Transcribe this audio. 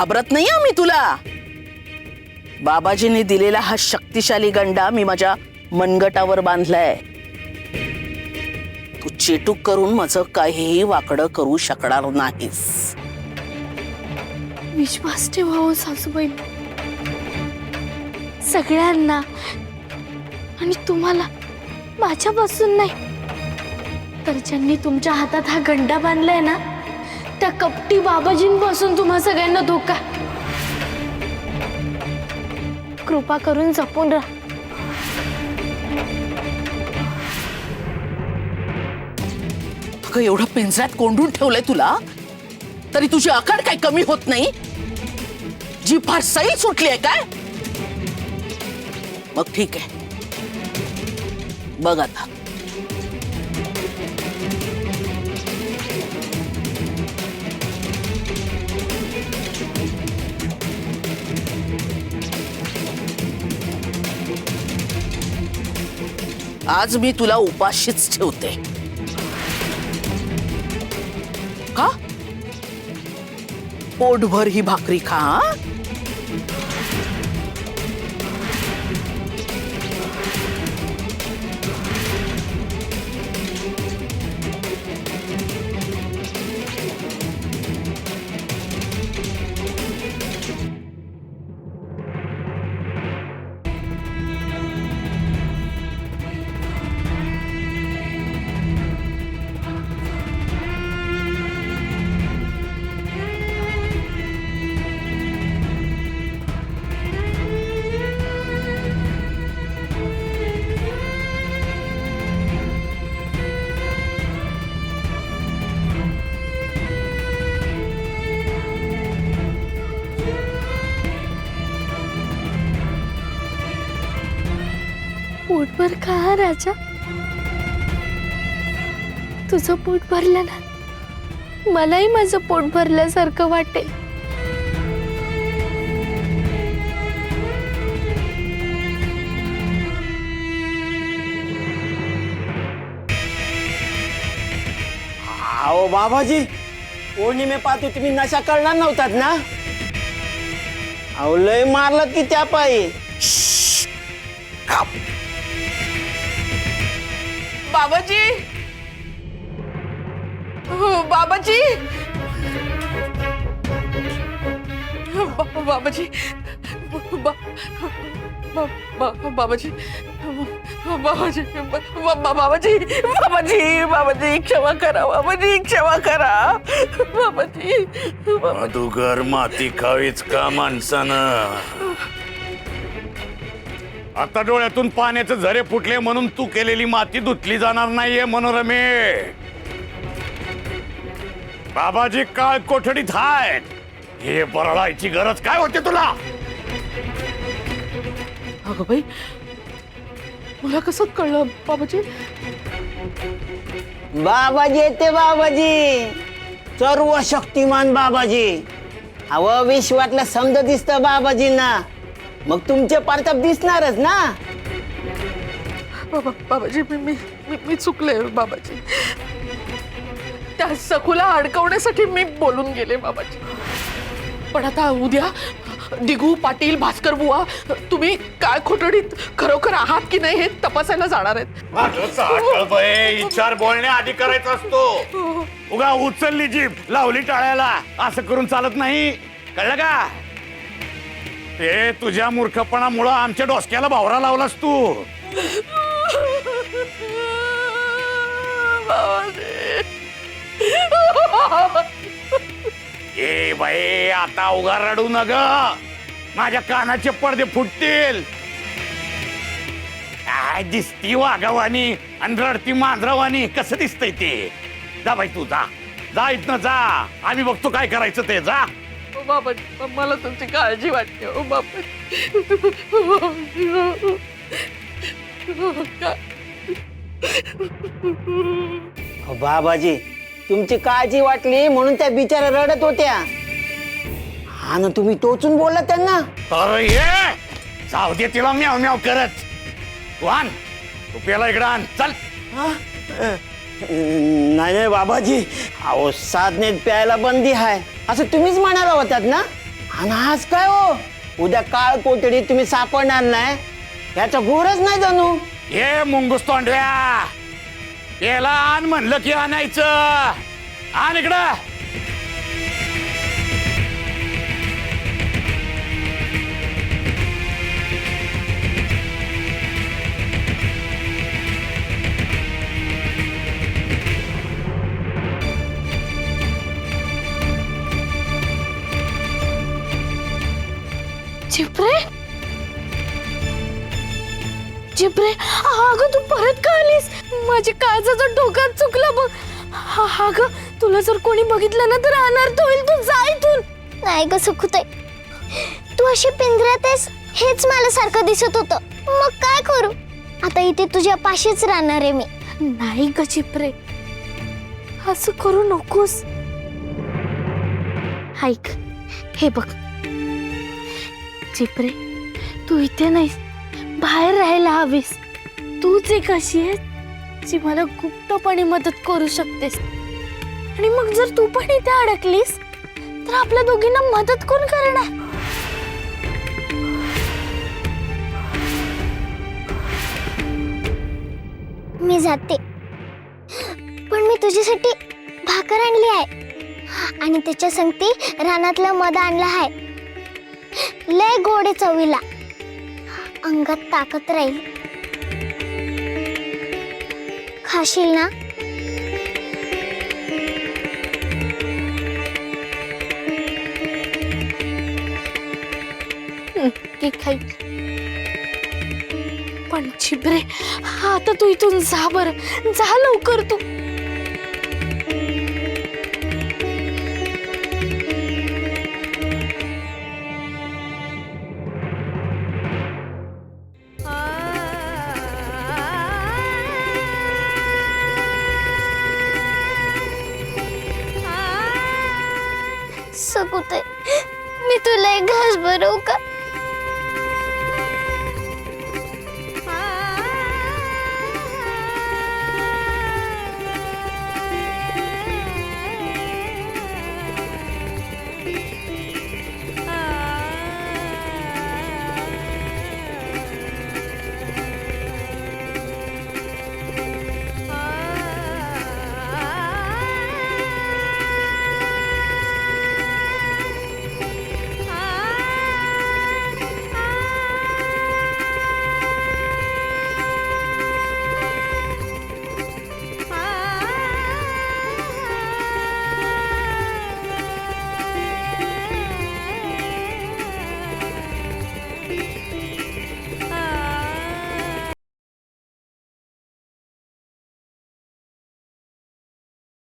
घाबरत नाही मी तुला. बाबाजींनी दिलेला हा शक्तिशाली गंडा मी माझ्या मनगटावर बांधलाय. तू चेटूक करून माझं काहीही वाकडं करू शकणार नाहीस. विश्वास ठेवा हो सासूबाई, सगळ्यांना. आणि तुम्हाला माझ्यापासून नाही, तर ज्यांनी तुमच्या हातात हा गंडा बांधलाय ना, त्या कपटी बाबाजींपासून तुम्हा सगळ्यांना धोका. कृपा करून जपून राहा. अगं एवढं पिंजऱ्यात कोंडून ठेवलंय तुला, तरी तुझी आकड काही कमी होत नाही. जी फार सैल सुटली आहे काय? मग ठीक आहे, बघ आता. आज मी तुला उपाशीच ठेवते. का? पोटभर ही भाकरी खा. पोटभर खा राजा. तुझं पोट भरलं ना, मलाही माझं पोट भरल्यासारखं वाटेल. अहो बाबाजी, पौर्णिमेपासून तुम्ही नशा करणार नव्हतात ना? अहो लय मारलं की त्या पायी. बाबाजी, बाबाजी, बाबाजी, बाबाजी, बाबाजी, बाबाजी, बाबाजी, बाबाजी क्षमा करा. बाबाजी क्षमा करा. बाबाजी. मधुकर माती खावीच का माणसानं? आता डोळ्यातून पाण्याचे झरे फुटले म्हणून तू केलेली माती धुतली जाणार नाहीये मनोरमे. बाबाजी काळ कोठडीत आहेत, हे बरळायची गरज काय होते तुला? अगं बाई, मला कसं कळलं बाबाजी? बाबाजी येते बाबाजी, सर्व शक्तिमान बाबाजी. अहो विश्वातलं समज दिसतं बाबाजींना, मग तुमचे प्रताप दिसणारच ना. बाबाजी, मी चुकले बाबाजी. त्या सखूला अडकवण्यासाठी मी बोलून गेले बाबाजी. पण आता उद्या दिगू, पाटील, भास्कर बुवा, तुम्ही काय खोटडीत खरोखर आहात की नाही हे तपासायला जाणार आहेत. विचार बोलण्याआधी करायचा असतो. उगा उचलली जीभ लावली टाळ्याला असं करून चालत नाही, कळलं का? ते तुझ्या मूर्खपणामुळं आमच्या डोसक्याला भावरा लावलास तू. ए बाई, आता उगा रडू नग, माझ्या कानाचे पडदे फुटतील. काय दिसती वाघावानी आणि रडती मांजरावानी, कसं दिसतंय ते? जा बाई तू, जा इथनं जा. आम्ही बघतो काय करायचं ते. जा बाबाजी, मला तुमची काळजी वाटते हो बाबाजी. बाबाजी, तुमची काळजी वाटली म्हणून त्या बिचारा रडत होत्या. हा ना, तुम्ही टोचून बोलला त्यांना. अरे ये, जाऊ दे तिला म्याव म्याव करत. वान तू पेला इकडं आण, चल. नाही नाही बाबाजी, अहो साधनेत प्यायला बंदी आहे असं तुम्हीच म्हणाला होतात ना. आणि आज काय हो उद्या काळ कोठडीत तुम्ही सापडणार नाही याचा घोरच नाही जणू. ये मुंगूस तोंडव्या, याला आण म्हणलं की आणायचं. आण इकडं. चिपरे चिपरे अगं तू परत का आलीस? माझी काळजाचं डोक्यात चुकलं बघ. अगं तुला जर कोणी बघितलं ना तर अनर्थ होईल. तू जा इथून. नाही ग सुखताई, तू अशी पिंजऱ्यात आहेस हेच मला सारखं दिसत होतं. मग काय करू? आता इथे तुझ्या पाशीच राहणार आहे मी. नाही ग चिपरे, असं करू नकोस. ऐक, हे बघ चिपरे, तू इथे नाहीस, बाहेर राहायला हवीस. तूच एक अशी आहे जी मला गुप्तपणे मदत करू शकतेस. आणि मग जर तू पण इथे अडकलीस तर आपल्या दोघींना मदत कोण करणार? मी जाते, पण मी तुझ्यासाठी भाकर आणली आहे आणि त्याच्या संगती रानातलं मध आणलं आहे. लय गोडे चवीला, अंगात ताकद राहील. खाशील ना? की खाई. पण चिबरे, आता तू इथून जा बरं, जा लवकर तू. सकुते, मी तुला एक घास भरवू का?